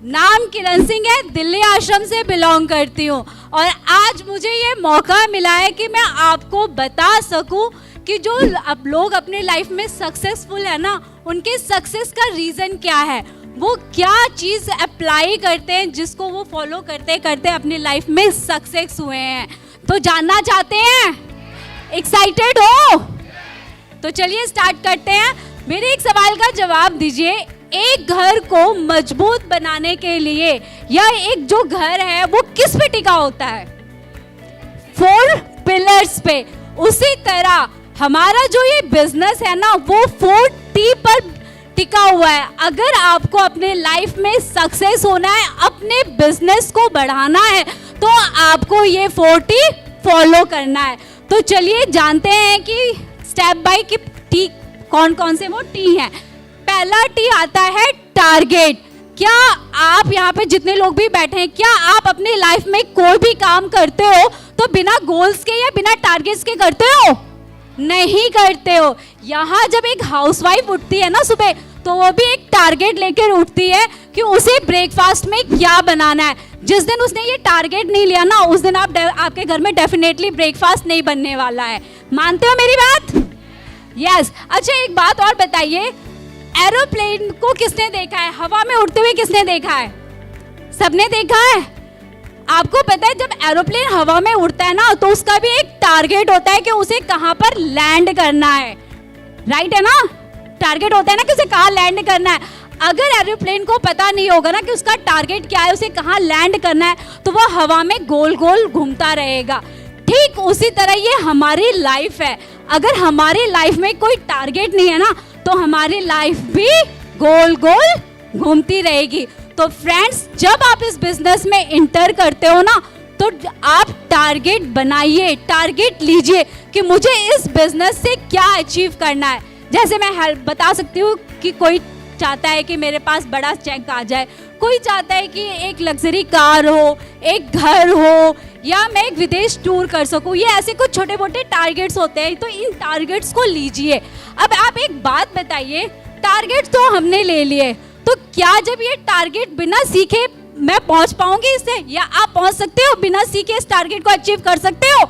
नाम किरण सिंह है, दिल्ली आश्रम से बिलोंग करती हूँ और आज मुझे ये मौका मिला है कि मैं आपको बता सकूँ कि जो अब लोग अपने लाइफ में सक्सेसफुल है ना, उनके सक्सेस का रीज़न क्या है, वो क्या चीज़ अप्लाई करते हैं जिसको वो फॉलो करते करते अपनी लाइफ में सक्सेस हुए हैं। तो जानना चाहते हैं? एक्साइटेड हो? तो चलिए स्टार्ट करते हैं। मेरे एक सवाल का जवाब दीजिए। एक घर को मजबूत बनाने के लिए या एक जो घर है वो किस पे टिका होता है? 4 पिलर्स पे। उसी तरह हमारा जो ये बिजनेस है ना, वो 4T पर टिका हुआ है। अगर आपको अपने लाइफ में सक्सेस होना है, अपने बिजनेस को बढ़ाना है, तो आपको ये 4T फॉलो करना है। तो चलिए जानते हैं कि स्टेप बाय कि टी कौन कौन से वो टी हैं। पहला टी आता है टारगेट। क्या आप यहाँ पे जितने लोग भी बैठे हैं, क्या आप अपनी लाइफ में कोई भी काम करते हो तो बिना गोल्स के या बिना टारगेट्स के करते हो? नहीं करते हो। यहाँ जब एक हाउसवाइफ उठती है ना सुबह, तो वो भी एक टारगेट लेकर उठती है कि उसे ब्रेकफास्ट में क्या बनाना है। जिस दिन उसने ये टारगेट नहीं लिया ना, उस दिन आपके घर में डेफिनेटली ब्रेकफास्ट नहीं बनने वाला है। मानते हो मेरी बात? यस। अच्छा एक बात और बताइए, एरोप्लेन को किसने देखा है? हवा में उड़ते हुए किसने देखा है? सबने देखा है। आपको पता है जब एरोप्लेन हवा में उड़ता है ना, तो उसका भी एक टारगेट होता है कि उसे कहाँ पर लैंड करना है। राइट है ना? टारगेट होता है ना कि उसे कहाँ लैंड करना है। अगर एरोप्लेन को पता नहीं होगा ना कि उसका टारगेट क्या है, उसे कहाँ लैंड करना है, तो वो हवा में गोल गोल घूमता रहेगा। ठीक उसी तरह ये हमारी लाइफ है। अगर हमारी लाइफ में कोई टारगेट नहीं है ना, तो हमारी लाइफ भी गोल गोल घूमती रहेगी। तो फ्रेंड्स, जब आप इस बिजनेस में इंटर करते हो ना, तो आप टारगेट बनाइए, टारगेट लीजिए कि मुझे इस बिजनेस से क्या अचीव करना है। जैसे मैं बता सकती हूँ कि कोई चाहता है कि मेरे पास बड़ा चेक आ जाए, कोई चाहता है कि एक लग्जरी कार हो, एक घर हो, या मैं एक विदेश टूर कर सकूं। ये ऐसे कुछ छोटे मोटे टारगेट्स होते हैं, तो इन टारगेट्स को लीजिए। अब आप एक बात बताइए, टारगेट्स तो हमने ले लिए, तो क्या जब ये टारगेट बिना सीखे मैं पहुंच पाऊंगी इससे, या आप पहुंच सकते हो बिना सीखे इस टारगेट को अचीव कर सकते हो?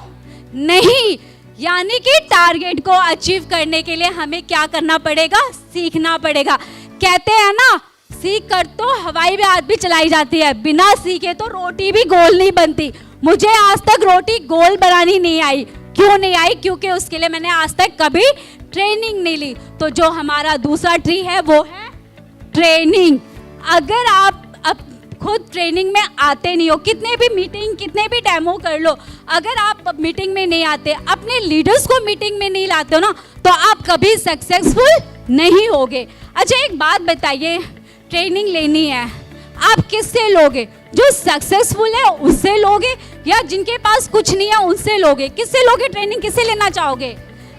नहीं। यानी कि टारगेट को अचीव करने के लिए हमें क्या करना पड़ेगा? सीखना पड़ेगा। कहते हैं ना, सीख कर तो हवाई जहाज भी चलाई जाती है, बिना सीखे तो रोटी भी गोल नहीं बनती। मुझे आज तक रोटी गोल बनानी नहीं आई। क्यों नहीं आई? क्योंकि उसके लिए मैंने आज तक कभी ट्रेनिंग नहीं ली। तो जो हमारा दूसरा ट्री है वो है ट्रेनिंग। अगर आप अब खुद ट्रेनिंग में आते नहीं हो, कितने भी मीटिंग, कितने भी डेमो कर लो, अगर आप मीटिंग में नहीं आते, अपने लीडर्स को मीटिंग में नहीं लाते हो ना, तो आप कभी सक्सेसफुल नहीं होगे। अच्छा एक बात बताइए, ट्रेनिंग लेनी है, आप किससे लोगे? जो सक्सेसफुल है उससे लोगे या जिनके पास कुछ नहीं है उनसे लोगे? किससे लोगे ट्रेनिंग? किससे लेना चाहोगे?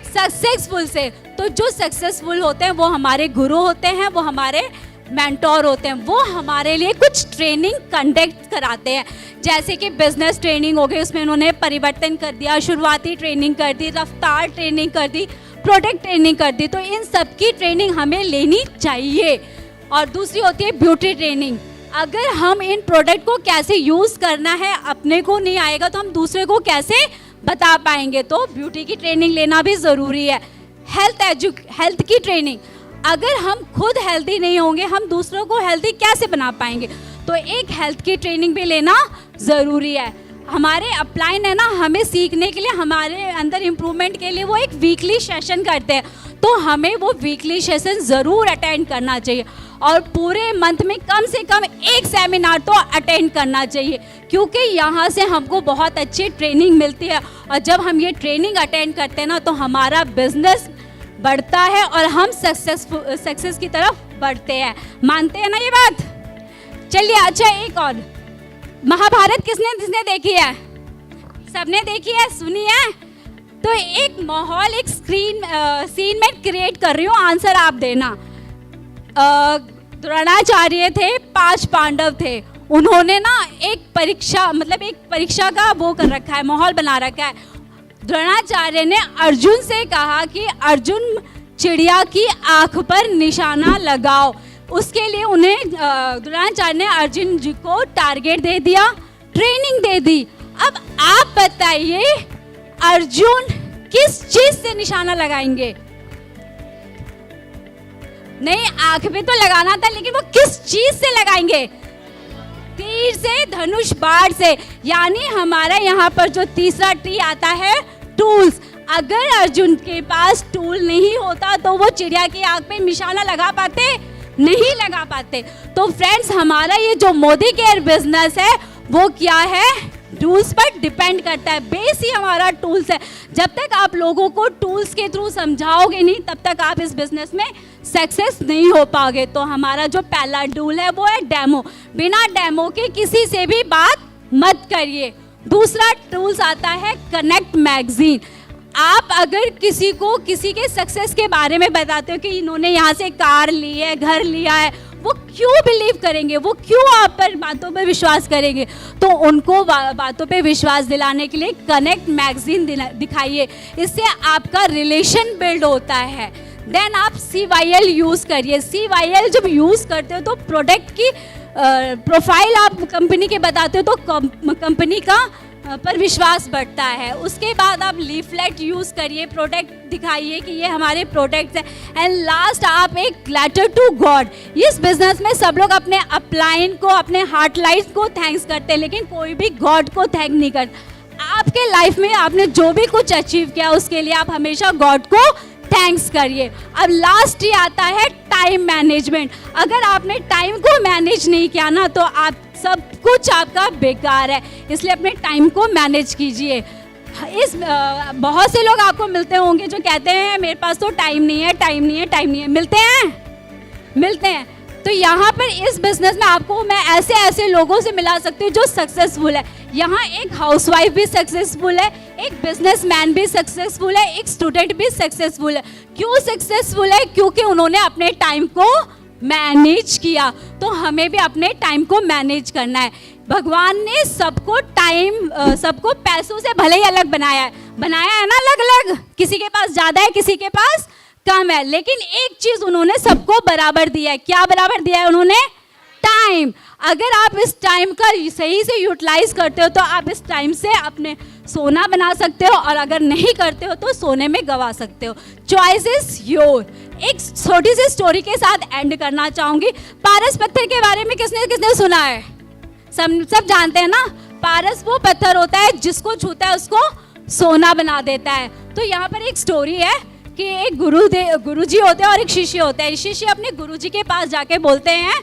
सक्सेसफुल से। तो जो सक्सेसफुल होते हैं वो हमारे गुरु होते हैं, वो हमारे मेंटोर होते हैं। वो हमारे लिए कुछ ट्रेनिंग कंडक्ट कराते हैं, जैसे कि बिजनेस ट्रेनिंग हो गई, उसमें उन्होंने परिवर्तन कर दिया, शुरुआती ट्रेनिंग कर दी, रफ्तार ट्रेनिंग कर दी, प्रोडक्ट ट्रेनिंग कर दी। तो इन सब की ट्रेनिंग हमें लेनी चाहिए। और दूसरी होती है ब्यूटी ट्रेनिंग। अगर हम इन प्रोडक्ट को कैसे यूज़ करना है अपने को नहीं आएगा, तो हम दूसरे को कैसे बता पाएंगे? तो ब्यूटी की ट्रेनिंग लेना भी ज़रूरी है। हेल्थ की ट्रेनिंग, अगर हम खुद हेल्दी नहीं होंगे, हम दूसरों को हेल्दी कैसे बना पाएंगे? तो एक हेल्थ की ट्रेनिंग भी लेना ज़रूरी है। हमारे अपलाइन है ना, हमें सीखने के लिए, हमारे अंदर इम्प्रूवमेंट के लिए वो एक वीकली सेशन करते हैं, तो हमें वो वीकली सेशन ज़रूर अटेंड करना चाहिए। और पूरे मंथ में कम से कम एक सेमिनार तो अटेंड करना चाहिए, क्योंकि यहाँ से हमको बहुत अच्छी ट्रेनिंग मिलती है। और जब हम ये ट्रेनिंग अटेंड करते हैं ना, तो हमारा बिजनेस बढ़ता है और हम सक्सेस की तरफ बढ़ते हैं। मानते हैं ना ये बात? चलिए अच्छा एक और, महाभारत किसने देखी है? सबने देखी है, सुनी है? तो एक माहौल, एक सीन में क्रिएट कर रही हूँ, आंसर आप देना। द्रोणाचार्य थे, 5 पांडव थे, उन्होंने ना एक परीक्षा का वो कर रखा है, माहौल बना रखा है। द्रोणाचार्य ने अर्जुन से कहा कि अर्जुन चिड़िया की आंख पर निशाना लगाओ। उसके लिए उन्हें द्रोणाचार्य ने अर्जुन जी को टारगेट दे दिया, ट्रेनिंग दे दी। अब आप बताइए अर्जुन किस चीज से निशाना लगाएंगे? नहीं, आंख में तो लगाना था, लेकिन वो किस चीज से लगाएंगे? तीर से, धनुष बाण से। यानी हमारा यहाँ पर जो तीसरा टी आता है, टूल्स। अगर अर्जुन के पास टूल नहीं होता तो वो चिड़िया की आंख पे निशाना लगा पाते? नहीं लगा पाते। तो फ्रेंड्स, हमारा ये जो मोदी केयर बिजनेस है वो क्या है? टूल्स पर डिपेंड करता है। बेस ही हमारा टूल्स है। जब तक आप लोगों को टूल्स के थ्रू समझाओगे नहीं, तब तक आप इस बिजनेस में सक्सेस नहीं हो पाओगे। तो हमारा जो पहला टूल है वो है डेमो। बिना डेमो के किसी से भी बात मत करिए। दूसरा टूल्स आता है कनेक्ट मैगजीन। आप अगर किसी को किसी के सक्सेस के बारे में बताते हो कि इन्होंने यहाँ से कार ली है, घर लिया है, वो क्यों बिलीव करेंगे? वो क्यों आप पर बातों पर विश्वास करेंगे? तो उनको बातों पे विश्वास दिलाने के लिए कनेक्ट मैगजीन दिखाइए। इससे आपका रिलेशन बिल्ड होता है। देन आप CYL यूज़ करिए। CYL जब यूज़ करते हो तो प्रोडक्ट की प्रोफाइल आप कंपनी के बताते हो तो कंपनी का पर विश्वास बढ़ता है। उसके बाद आप लीफलेट यूज़ करिए, प्रोडक्ट दिखाइए कि ये हमारे प्रोडक्ट्स हैं। एंड लास्ट, आप एक लेटर टू गॉड। इस बिजनेस में सब लोग अपने अपलाइन को, अपने हार्ट लाइट को थैंक्स करते हैं, लेकिन कोई भी गॉड को थैंक नहीं करता। आपके लाइफ में आपने जो भी कुछ अचीव किया उसके लिए आप हमेशा गॉड को थैंक्स करिए। अब लास्ट ही आता है टाइम मैनेजमेंट। अगर आपने टाइम को मैनेज नहीं किया ना तो आप सब कुछ आपका बेकार है। इसलिए अपने टाइम को मैनेज कीजिए। बहुत से लोग आपको मिलते होंगे जो कहते हैं मेरे पास तो टाइम नहीं है, टाइम नहीं है, टाइम नहीं है। मिलते हैं। तो यहाँ पर इस बिजनेस में आपको मैं ऐसे ऐसे लोगों से मिला सकती हूँ जो सक्सेसफुल है। यहाँ एक हाउसवाइफ भी सक्सेसफुल है, एक बिजनेसमैन भी सक्सेसफुल है, एक स्टूडेंट भी सक्सेसफुल है। क्यों सक्सेसफुल है? क्योंकि उन्होंने अपने टाइम को मैनेज किया। तो हमें भी अपने टाइम को मैनेज करना है। भगवान ने सबको सबको पैसों से भले ही अलग बनाया है ना, अलग अलग। किसी के पास ज़्यादा है, किसी के पास कम है, लेकिन एक चीज़ उन्होंने सबको बराबर दिया है। क्या बराबर दिया है उन्होंने? टाइम। अगर आप इस टाइम का सही से यूटिलाइज करते हो तो आप इस टाइम से अपने सोना बना सकते हो, और अगर नहीं करते हो तो सोने में गवा सकते हो। Choice is your. एक छोटी सी स्टोरी के साथ एंड करना चाहूँगी। पारस पत्थर के बारे में किसने किसने सुना है? सब जानते हैं ना। पारस वो पत्थर होता है जिसको छूता है उसको सोना बना देता है। तो यहाँ पर एक स्टोरी है कि एक गुरुजी होते हैं और एक शिष्य होता है। शिष्य अपने गुरुजी के पास जाके बोलते हैं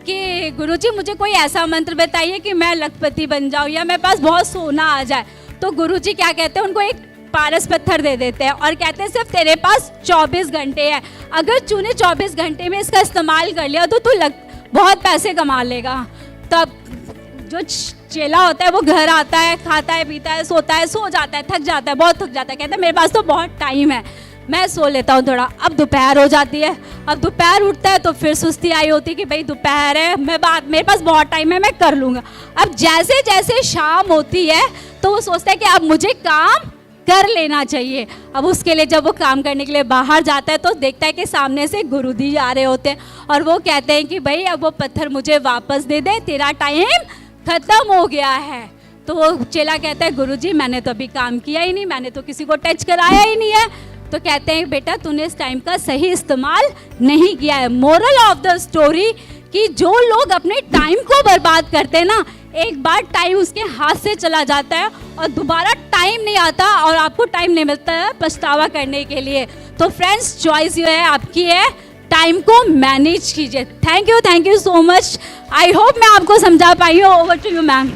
कि गुरुजी मुझे कोई ऐसा मंत्र बताइए कि मैं लखपति बन जाऊँ या मेरे पास बहुत सोना आ जाए। तो गुरुजी क्या कहते हैं, उनको एक पारस पत्थर दे देते हैं और कहते हैं सिर्फ तेरे पास 24 घंटे है। अगर तूने 24 घंटे में इसका इस्तेमाल कर लिया तो तू बहुत पैसे कमा लेगा। तब जो चेला होता है वो घर आता है, खाता है, पीता है, सोता है, सो जाता है, थक जाता है, बहुत थक जाता है। कहता है मेरे पास तो बहुत टाइम है, मैं सो लेता हूँ थोड़ा। अब दोपहर हो जाती है। अब दोपहर उठता है तो फिर सुस्ती आई होती है कि भाई दोपहर है, मेरे पास बहुत टाइम है, मैं कर लूँगा। अब जैसे जैसे शाम होती है तो वो सोचता है कि अब मुझे काम कर लेना चाहिए। अब उसके लिए जब वो काम करने के लिए बाहर जाता है तो देखता है कि सामने से गुरुजी आ रहे होते हैं और वो कहते हैं कि भाई अब वो पत्थर मुझे वापस दे दे, तेरा टाइम खत्म हो गया है। तो वो चेला कहता है गुरुजी मैंने तो अभी काम किया ही नहीं, मैंने तो किसी को टच कराया ही नहीं है। तो कहते हैं बेटा तूने इस टाइम का सही इस्तेमाल नहीं किया है। मोरल ऑफ द स्टोरी कि जो लोग अपने टाइम को बर्बाद करते हैं ना, एक बार टाइम उसके हाथ से चला जाता है और दोबारा टाइम नहीं आता और आपको टाइम नहीं मिलता है पछतावा करने के लिए। तो फ्रेंड्स, चॉइस ये है आपकी है, टाइम को मैनेज कीजिए। Thank you so much. I hope मैं आपको समझा पाई हूँ। Over to you ma'am.